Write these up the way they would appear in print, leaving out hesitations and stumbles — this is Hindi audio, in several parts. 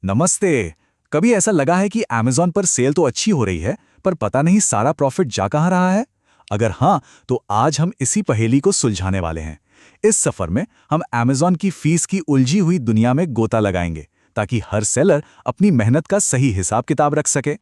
नमस्ते। कभी ऐसा लगा है कि Amazon पर सेल तो अच्छी हो रही है, पर पता नहीं सारा प्रॉफिट जा कहाँ रहा है? अगर हाँ, तो आज हम इसी पहेली को सुलझाने वाले हैं। इस सफर में हम Amazon की फीस की उलझी हुई दुनिया में गोता लगाएंगे, ताकि हर सेलर अपनी मेहनत का सही हिसाब किताब रख सके।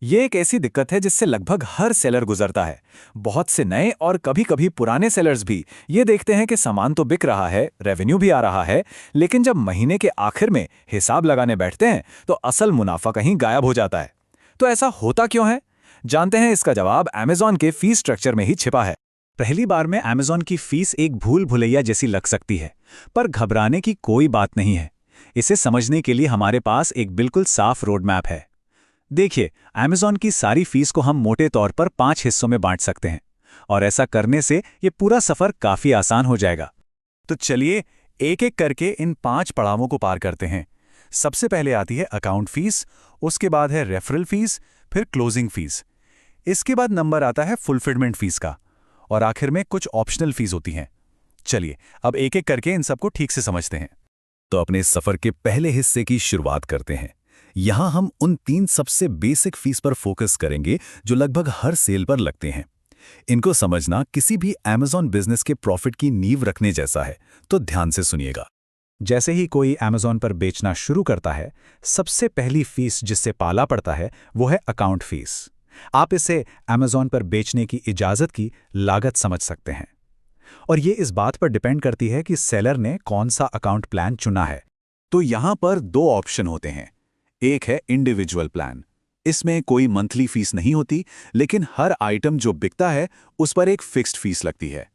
ये एक ऐसी दिक्कत है जिससे लगभग हर सेलर गुजरता है। बहुत से नए और कभी-कभी पुराने सेलर्स भी ये देखते हैं कि सामान तो बिक रहा है, रेवेन्यू भी आ रहा है, लेकिन जब महीने के आखिर में हिसाब लगाने बैठते हैं तो असल मुनाफा कहीं गायब हो जाता है। तो ऐसा होता क्यों है? जानते हैं इसका जवाब Amazon के फीस स्ट्रक्चर में ही छिपा है। पहली बार में Amazon की फीस एक भूल भुलैया जैसी लग सकती है, पर घबराने की कोई बात नहीं है। इसे समझने के लिए हमारे पास एक बिल्कुल साफ रोड मैप है। देखिए, Amazon की सारी फीस को हम मोटे तौर पर 5 हिस्सों में बांट सकते हैं, और ऐसा करने से ये पूरा सफर काफी आसान हो जाएगा। तो चलिए एक एक करके इन 5 पड़ावों को पार करते हैं। सबसे पहले आती है अकाउंट फीस, उसके बाद है रेफरल फीस, फिर क्लोजिंग फीस। इसके बाद नंबर आता है फुलफिलमेंट फीस का, और आखिर में कुछ ऑप्शनल फीस होती हैं। चलिए अब एक एक करके इन सबको ठीक से समझते हैं। तो अपने सफर के पहले हिस्से की शुरुआत करते हैं। यहाँ हम उन 3 सबसे बेसिक फीस पर फोकस करेंगे जो लगभग हर सेल पर लगते हैं। इनको समझना किसी भी Amazon बिजनेस के प्रॉफिट की नींव रखने जैसा है, तो ध्यान से सुनिएगा। जैसे ही कोई Amazon पर बेचना शुरू करता है, सबसे पहली फीस जिससे पाला पड़ता है वो है अकाउंट फीस। आप इसे Amazon पर बेचने की इजाज़त की लागत समझ सकते हैं, और ये इस बात पर डिपेंड करती है कि सेलर ने कौन सा अकाउंट प्लान चुना है। तो यहाँ पर दो ऑप्शन होते हैं। एक है इंडिविजुअल प्लान। इसमें कोई मंथली फीस नहीं होती, लेकिन हर आइटम जो बिकता है उस पर एक फिक्स्ड फीस लगती है।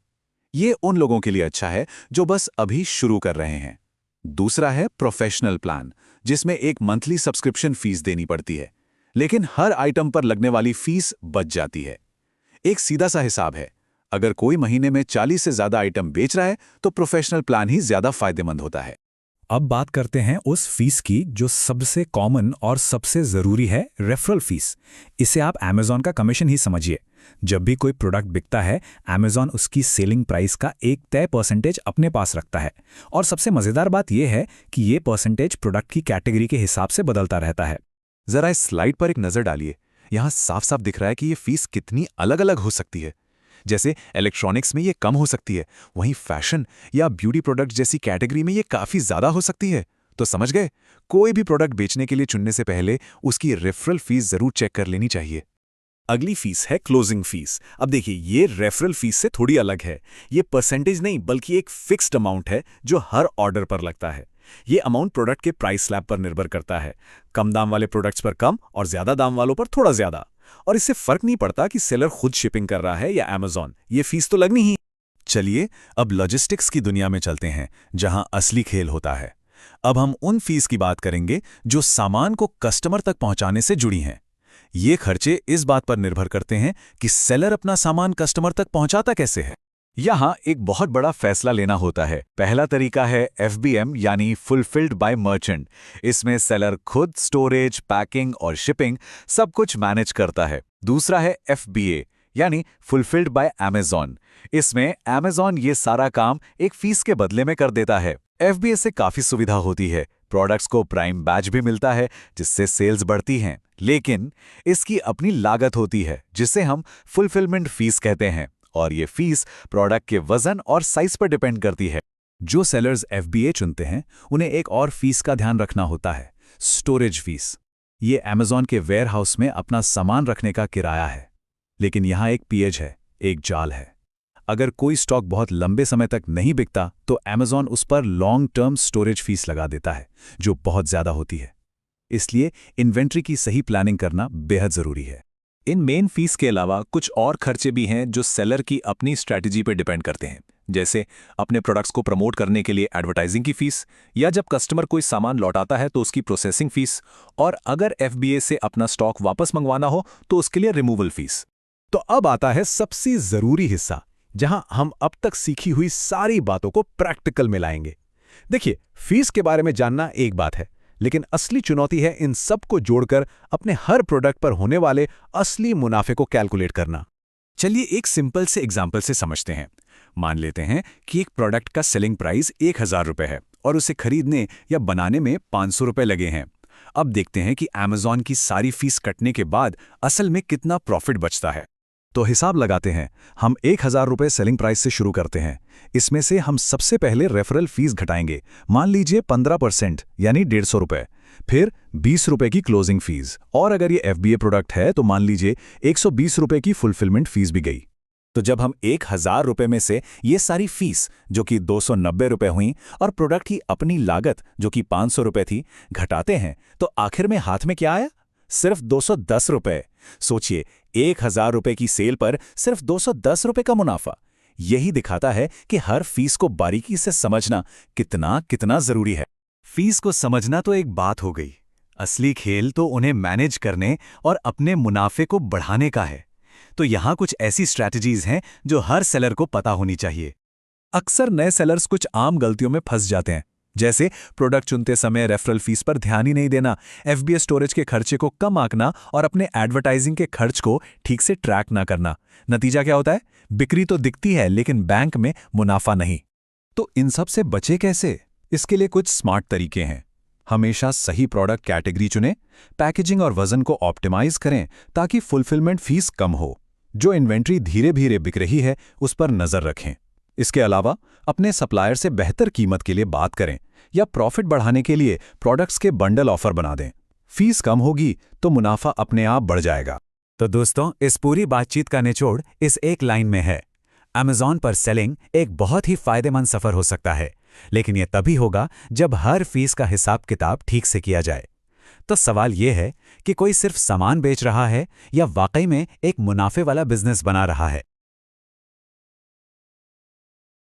ये उन लोगों के लिए अच्छा है जो बस अभी शुरू कर रहे हैं। दूसरा है प्रोफेशनल प्लान, जिसमें एक मंथली सब्सक्रिप्शन फीस देनी पड़ती है, लेकिन हर आइटम पर लगने वाली फीस बच जाती है। एक सीधा सा हिसाब है, अगर कोई महीने में 40 से ज्यादा आइटम बेच रहा है तो प्रोफेशनल प्लान ही ज्यादा फायदेमंद होता है। अब बात करते हैं उस फीस की जो सबसे कॉमन और सबसे ज़रूरी है, रेफरल फीस। इसे आप Amazon का कमीशन ही समझिए। जब भी कोई प्रोडक्ट बिकता है, Amazon उसकी सेलिंग प्राइस का एक तय परसेंटेज अपने पास रखता है, और सबसे मज़ेदार बात यह है कि ये परसेंटेज प्रोडक्ट की कैटेगरी के हिसाब से बदलता रहता है। जरा इस स्लाइड पर एक नजर डालिए। यहाँ साफ साफ दिख रहा है कि ये फीस कितनी अलग अलग हो सकती है। जैसे इलेक्ट्रॉनिक्स में ये कम हो सकती है, वहीं फैशन या ब्यूटी प्रोडक्ट जैसी कैटेगरी में ये काफ़ी ज़्यादा हो सकती है। तो समझ गए, कोई भी प्रोडक्ट बेचने के लिए चुनने से पहले उसकी रेफरल फीस ज़रूर चेक कर लेनी चाहिए। अगली फीस है क्लोजिंग फीस। अब देखिए, ये रेफरल फीस से थोड़ी अलग है। ये परसेंटेज नहीं बल्कि एक फिक्स्ड अमाउंट है जो हर ऑर्डर पर लगता है। ये अमाउंट प्रोडक्ट के प्राइस स्लैब पर निर्भर करता है। कम दाम वाले प्रोडक्ट्स पर कम और ज्यादा दाम वालों पर थोड़ा ज्यादा। और इससे फर्क नहीं पड़ता कि सेलर खुद शिपिंग कर रहा है या Amazon, ये फीस तो लगनी ही। चलिए अब लॉजिस्टिक्स की दुनिया में चलते हैं, जहां असली खेल होता है। अब हम उन फीस की बात करेंगे जो सामान को कस्टमर तक पहुंचाने से जुड़ी हैं। ये खर्चे इस बात पर निर्भर करते हैं कि सेलर अपना सामान कस्टमर तक पहुंचाता कैसे है। यहाँ एक बहुत बड़ा फैसला लेना होता है। पहला तरीका है FBM यानी फुलफिल्ड बाय मर्चेंट। इसमें सेलर खुद स्टोरेज, पैकिंग और शिपिंग सब कुछ मैनेज करता है। दूसरा है FBA यानी फुलफिल्ड बाय Amazon। इसमें Amazon ये सारा काम एक फीस के बदले में कर देता है। FBA से काफ़ी सुविधा होती है, प्रोडक्ट्स को प्राइम बैच भी मिलता है जिससे सेल्स बढ़ती हैं, लेकिन इसकी अपनी लागत होती है जिसे हम फुलफिलमेंट फीस कहते हैं, और ये फीस प्रोडक्ट के वजन और साइज पर डिपेंड करती है। जो सेलर्स FBA चुनते हैं उन्हें एक और फीस का ध्यान रखना होता है, स्टोरेज फीस। ये Amazon के वेयरहाउस में अपना सामान रखने का किराया है। लेकिन यहाँ एक पेच है, एक जाल है। अगर कोई स्टॉक बहुत लंबे समय तक नहीं बिकता तो Amazon उस पर लॉन्ग टर्म स्टोरेज फीस लगा देता है, जो बहुत ज़्यादा होती है। इसलिए इन्वेंट्री की सही प्लानिंग करना बेहद ज़रूरी है। इन मेन फीस के अलावा कुछ और खर्चे भी हैं जो सेलर की अपनी स्ट्रैटेजी पर डिपेंड करते हैं, जैसे अपने प्रोडक्ट्स को प्रमोट करने के लिए एडवर्टाइजिंग की फीस, या जब कस्टमर कोई सामान लौटाता है तो उसकी प्रोसेसिंग फीस, और अगर FBA से अपना स्टॉक वापस मंगवाना हो तो उसके लिए रिमूवल फीस। तो अब आता है सबसे ज़रूरी हिस्सा, जहां हम अब तक सीखी हुई सारी बातों को प्रैक्टिकल में लाएंगे। देखिए, फीस के बारे में जानना एक बात है, लेकिन असली चुनौती है इन सब को जोड़कर अपने हर प्रोडक्ट पर होने वाले असली मुनाफे को कैलकुलेट करना। चलिए एक सिंपल से एग्जाम्पल से समझते हैं। मान लेते हैं कि एक प्रोडक्ट का सेलिंग प्राइस 1000 रुपये है और उसे खरीदने या बनाने में 500 रुपये लगे हैं। अब देखते हैं कि Amazon की सारी फीस कटने के बाद असल में कितना प्रॉफिट बचता है। तो हिसाब लगाते हैं। हम 1000 रुपये सेलिंग प्राइस से शुरू करते हैं। इसमें से हम सबसे पहले रेफरल फीस घटाएंगे, मान लीजिए 15% यानी 150 रुपये। फिर 20 रुपये की क्लोजिंग फीस, और अगर ये FBA प्रोडक्ट है तो मान लीजिए 120 रुपये की फुलफिलमेंट फीस भी गई। तो जब हम 1000 रुपये में से ये सारी फीस जो कि 290 रुपये हुई और प्रोडक्ट की अपनी लागत जो कि 500 रुपये थी घटाते हैं, तो आखिर में हाथ में क्या आया? सिर्फ 210 रुपये। सोचिए, 1000 रुपये की सेल पर सिर्फ 210 रुपये का मुनाफा। यही दिखाता है कि हर फीस को बारीकी से समझना कितना कितना जरूरी है। फीस को समझना तो एक बात हो गई, असली खेल तो उन्हें मैनेज करने और अपने मुनाफे को बढ़ाने का है। तो यहाँ कुछ ऐसी स्ट्रैटेजीज हैं जो हर सेलर को पता होनी चाहिए। अक्सर नए सेलर्स कुछ आम गलतियों में फंस जाते हैं, जैसे प्रोडक्ट चुनते समय रेफरल फीस पर ध्यान ही नहीं देना, FBA स्टोरेज के खर्चे को कम आंकना और अपने एडवर्टाइजिंग के खर्च को ठीक से ट्रैक ना करना। नतीजा क्या होता है? बिक्री तो दिखती है लेकिन बैंक में मुनाफा नहीं। तो इन सब से बचे कैसे? इसके लिए कुछ स्मार्ट तरीके हैं। हमेशा सही प्रोडक्ट कैटेगरी चुनें, पैकेजिंग और वजन को ऑप्टिमाइज करें ताकि फुलफिलमेंट फीस कम हो। जो इन्वेंट्री धीरे धीरे बिक रही है उस पर नजर रखें। इसके अलावा अपने सप्लायर से बेहतर कीमत के लिए बात करें या प्रॉफिट बढ़ाने के लिए प्रोडक्ट्स के बंडल ऑफर बना दें। फीस कम होगी तो मुनाफा अपने आप बढ़ जाएगा। तो दोस्तों, इस पूरी बातचीत का निचोड़ इस एक लाइन में है। Amazon पर सेलिंग एक बहुत ही फायदेमंद सफर हो सकता है, लेकिन यह तभी होगा जब हर फीस का हिसाब किताब ठीक से किया जाए। तो सवाल यह है कि कोई सिर्फ सामान बेच रहा है या वाकई में एक मुनाफे वाला बिजनेस बना रहा है।